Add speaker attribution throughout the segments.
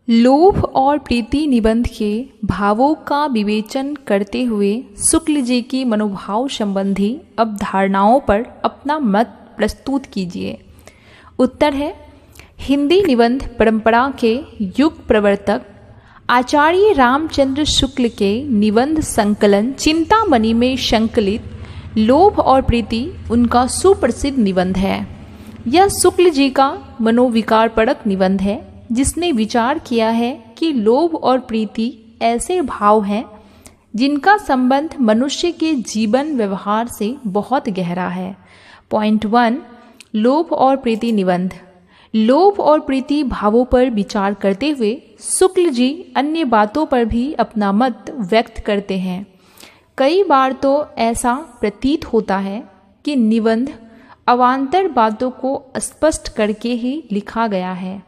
Speaker 1: लोभ और प्रीति निबंध के भावों का विवेचन करते हुए शुक्ल जी की मनोभाव संबंधी अवधारणाओं पर अपना मत प्रस्तुत कीजिए। उत्तर है, हिंदी निबंध परंपरा के युग प्रवर्तक आचार्य रामचंद्र शुक्ल के निबंध संकलन चिंतामणि में संकलित लोभ और प्रीति उनका सुप्रसिद्ध निबंध है। यह शुक्ल जी का मनोविकारपरक निबंध है, जिसने विचार किया है कि लोभ और प्रीति ऐसे भाव हैं जिनका संबंध मनुष्य के जीवन व्यवहार से बहुत गहरा है। पॉइंट 1, लोभ और प्रीति निबंध। लोभ और प्रीति भावों पर विचार करते हुए शुक्ल जी अन्य बातों पर भी अपना मत व्यक्त करते हैं। कई बार तो ऐसा प्रतीत होता है कि निबंध अवान्तर बातों को स्पष्ट करके ही लिखा गया है।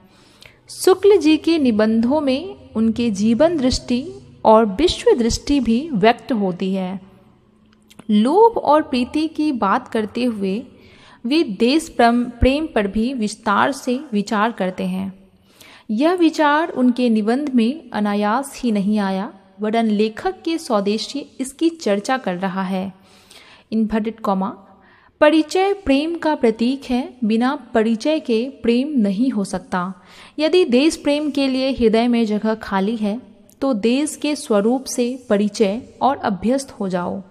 Speaker 1: शुक्ल जी के निबंधों में उनके जीवन दृष्टि और विश्व दृष्टि भी व्यक्त होती है। लोभ और प्रीति की बात करते हुए वे देश प्रेम पर भी विस्तार से विचार करते हैं। यह विचार उनके निबंध में अनायास ही नहीं आया, वरन लेखक के स्वदेशी इसकी चर्चा कर रहा है। इन्वर्टेड कॉमा, परिचय प्रेम का प्रतीक है, बिना परिचय के प्रेम नहीं हो सकता। यदि देश प्रेम के लिए हृदय में जगह खाली है तो देश के स्वरूप से परिचय और अभ्यस्त हो जाओ।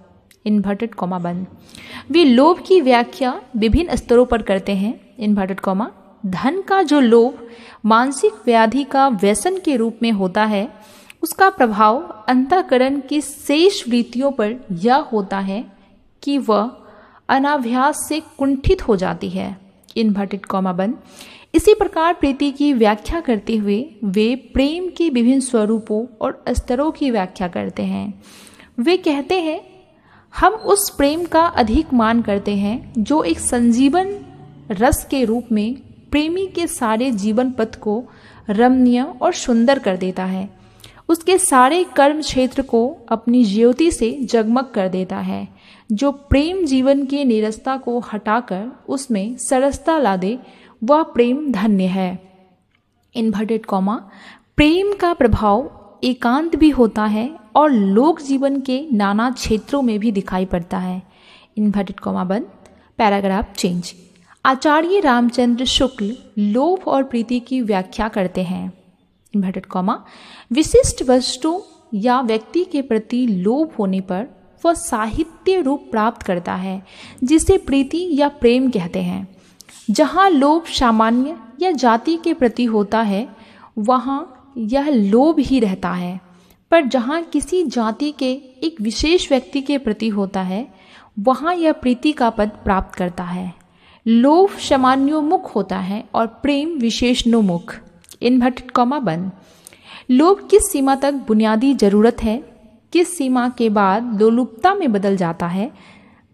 Speaker 1: इन्वर्टेड कॉमा बंद। वे लोभ की व्याख्या विभिन्न स्तरों पर करते हैं। इन्वर्टेड कॉमा, धन का जो लोभ मानसिक व्याधि का व्यसन के रूप में होता है, उसका प्रभाव अंतःकरण की शेष वृत्तियों पर यह होता है कि वह अनाभ्यास से कुंठित हो जाती है। इन्वर्टेड कॉमा बंद। इसी प्रकार प्रीति की व्याख्या करते हुए वे प्रेम के विभिन्न स्वरूपों और स्तरों की व्याख्या करते हैं। वे कहते हैं, हम उस प्रेम का अधिक मान करते हैं जो एक संजीवन रस के रूप में प्रेमी के सारे जीवन पथ को रमणीय और सुंदर कर देता है, उसके सारे कर्म क्षेत्र को अपनी ज्योति से जगमग कर देता है, जो प्रेम जीवन की नीरसता को हटाकर उसमें सरसता ला दे, वह प्रेम धन्य है। इन्वर्टेड कॉमा, प्रेम का प्रभाव एकांत भी होता है और लोक जीवन के नाना क्षेत्रों में भी दिखाई पड़ता है। इन्वर्टेड कॉमा बंद। Paragraph change. आचार्य रामचंद्र शुक्ल लोभ और प्रीति की व्याख्या करते हैं। इन्वर्टेड कॉमा, विशिष्ट वस्तु या व्यक्ति के प्रति लोभ होने पर वह साहित्य रूप प्राप्त करता है, जिसे प्रीति या प्रेम कहते हैं। जहाँ लोभ सामान्य या जाति के प्रति होता है, वहाँ यह लोभ ही रहता है, पर जहाँ किसी जाति के एक विशेष व्यक्ति के प्रति होता है, वहाँ यह प्रीति का पद प्राप्त करता है। लोभ सामान्योन्मुख होता है और प्रेम विशेषणोन्मुख। इन्वर्टेड कॉमा बंद। लोभ किस सीमा तक बुनियादी जरूरत है, किस सीमा के बाद लोलुपता में बदल जाता है,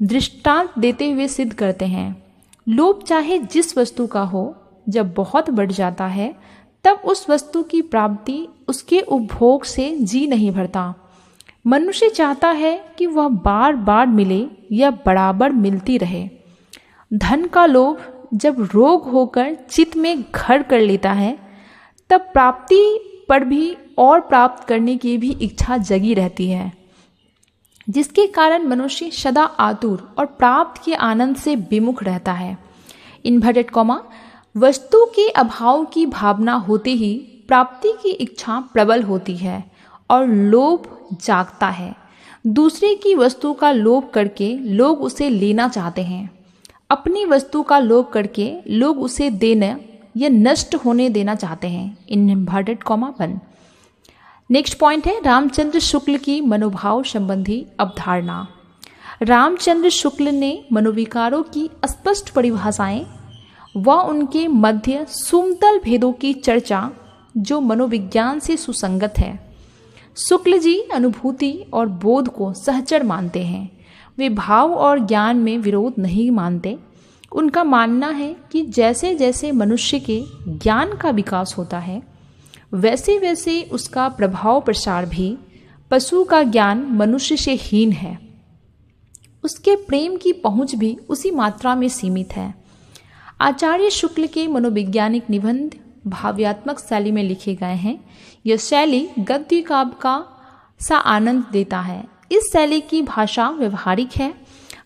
Speaker 1: दृष्टांत देते हुए सिद्ध करते हैं। लोभ चाहे जिस वस्तु का हो, जब बहुत बढ़ जाता है तब उस वस्तु की प्राप्ति उसके उपभोग से जी नहीं भरता। मनुष्य चाहता है कि वह बार बार मिले या बराबर मिलती रहे। धन का लोभ जब रोग होकर चित्त में घर कर लेता है, तब प्राप्ति पर भी और प्राप्त करने की भी इच्छा जगी रहती है, जिसके कारण मनुष्य सदा आतुर और प्राप्त के आनंद से विमुख रहता है। इन्वर्टेड कॉमा, वस्तु के अभाव की भावना होते ही प्राप्ति की इच्छा प्रबल होती है और लोभ जागता है। दूसरे की वस्तु का लोभ करके लोग उसे लेना चाहते हैं। अपनी वस्तु का लोभ करके लोग उसे देना या नष्ट होने देना चाहते हैं। इन्वर्टेड कॉमा बंद। नेक्स्ट पॉइंट है रामचंद्र शुक्ल की मनोभाव संबंधी अवधारणा। रामचंद्र शुक्ल ने मनोविकारों की स्पष्ट परिभाषाएं व उनके मध्य सुमतल भेदों की चर्चा जो मनोविज्ञान से सुसंगत है। शुक्ल जी अनुभूति और बोध को सहचर मानते हैं। वे भाव और ज्ञान में विरोध नहीं मानते। उनका मानना है कि जैसे जैसे मनुष्य के ज्ञान का विकास होता है, वैसे वैसे उसका प्रभाव प्रसार भी पशु का ज्ञान मनुष्य से हीन है। उसके प्रेम की पहुंच भी उसी मात्रा में सीमित है। आचार्य शुक्ल के मनोवैज्ञानिक निबंध भाव्यात्मक शैली में लिखे गए हैं। यह शैली गद्य काव्य का सा आनंद देता है। इस शैली की भाषा व्यवहारिक है।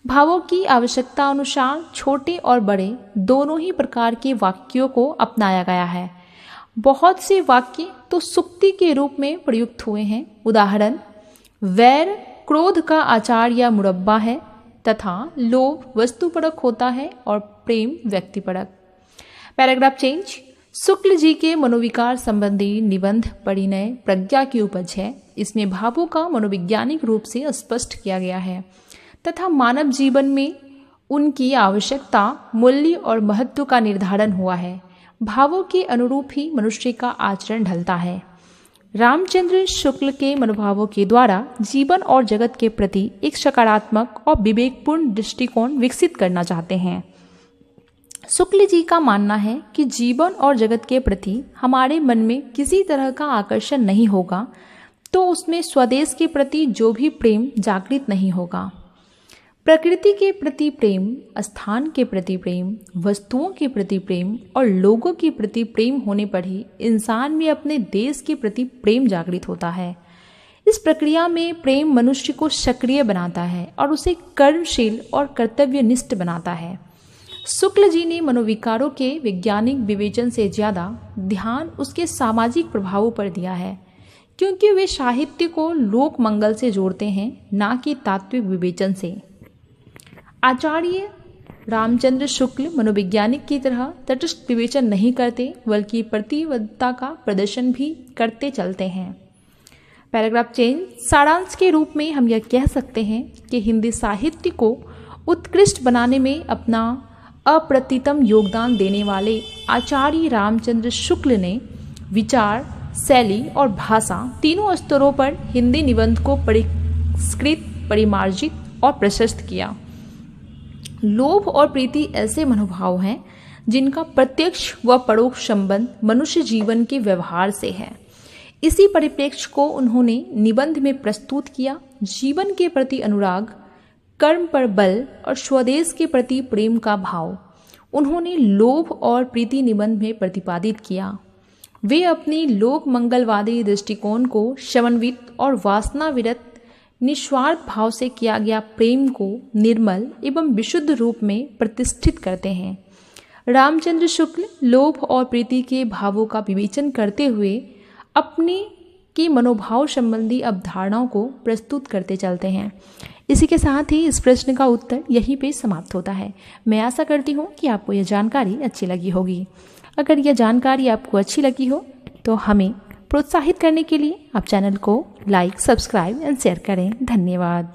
Speaker 1: भावों की आवश्यकता अनुसार छोटे और बड़े दोनों ही प्रकार के वाक्यों को अपनाया गया है। बहुत से वाक्य तो सुक्ति के रूप में प्रयुक्त हुए हैं। उदाहरण, वैर क्रोध का आचार या मुरब्बा है तथा लोभ वस्तुपरक होता है और प्रेम व्यक्तिपरक। Paragraph change. शुक्ल जी के मनोविकार संबंधी निबंध परिणय प्रज्ञा की उपज है। इसमें भावों का मनोवैज्ञानिक रूप से स्पष्ट किया गया है तथा मानव जीवन में उनकी आवश्यकता, मूल्य और महत्व का निर्धारण हुआ है। भावों के अनुरूप ही मनुष्य का आचरण ढलता है। रामचंद्र शुक्ल के मनोभावों के द्वारा जीवन और जगत के प्रति एक सकारात्मक और विवेकपूर्ण दृष्टिकोण विकसित करना चाहते हैं। शुक्ल जी का मानना है कि जीवन और जगत के प्रति हमारे मन में किसी तरह का आकर्षण नहीं होगा तो उसमें स्वदेश के प्रति जो भी प्रेम जागृत नहीं होगा। प्रकृति के प्रति प्रेम, स्थान के प्रति प्रेम, वस्तुओं के प्रति प्रेम और लोगों के प्रति प्रेम होने पर ही इंसान में अपने देश के प्रति प्रेम जागृत होता है। इस प्रक्रिया में प्रेम मनुष्य को सक्रिय बनाता है और उसे कर्मशील और कर्तव्यनिष्ठ बनाता है। शुक्ल जी ने मनोविकारों के वैज्ञानिक विवेचन से ज़्यादा ध्यान उसके सामाजिक प्रभावों पर दिया है, क्योंकि वे साहित्य को लोक मंगल से जोड़ते हैं, ना कि तात्विक विवेचन से। आचार्य रामचंद्र शुक्ल मनोवैज्ञानिक की तरह तटस्थ विवेचन नहीं करते, बल्कि प्रतिबद्धता का प्रदर्शन भी करते चलते हैं। Paragraph change. सारांश के रूप में हम यह कह सकते हैं कि हिंदी साहित्य को उत्कृष्ट बनाने में अपना अप्रतितम योगदान देने वाले आचार्य रामचंद्र शुक्ल ने विचार, शैली और भाषा तीनों स्तरों पर हिंदी निबंध को परिष्कृत, परिमार्जित और प्रशस्त किया। लोभ और प्रीति ऐसे मनोभाव हैं जिनका प्रत्यक्ष व परोक्ष संबंध मनुष्य जीवन के व्यवहार से है। इसी परिप्रेक्ष्य को उन्होंने निबंध में प्रस्तुत किया। जीवन के प्रति अनुराग, कर्म पर बल और स्वदेश के प्रति प्रेम का भाव उन्होंने लोभ और प्रीति निबंध में प्रतिपादित किया। वे अपनी लोक मंगलवादी दृष्टिकोण को समन्वित और वासना विरत निस्वार्थ भाव से किया गया प्रेम को निर्मल एवं विशुद्ध रूप में प्रतिष्ठित करते हैं। रामचंद्र शुक्ल लोभ और प्रीति के भावों का विवेचन करते हुए अपने की मनोभाव संबंधी अवधारणाओं को प्रस्तुत करते चलते हैं। इसी के साथ ही इस प्रश्न का उत्तर यहीं पे समाप्त होता है। मैं आशा करती हूँ कि आपको यह जानकारी अच्छी लगी होगी। अगर यह जानकारी आपको अच्छी लगी हो तो हमें प्रोत्साहित करने के लिए आप चैनल को लाइक, सब्सक्राइब एंड शेयर करें। धन्यवाद।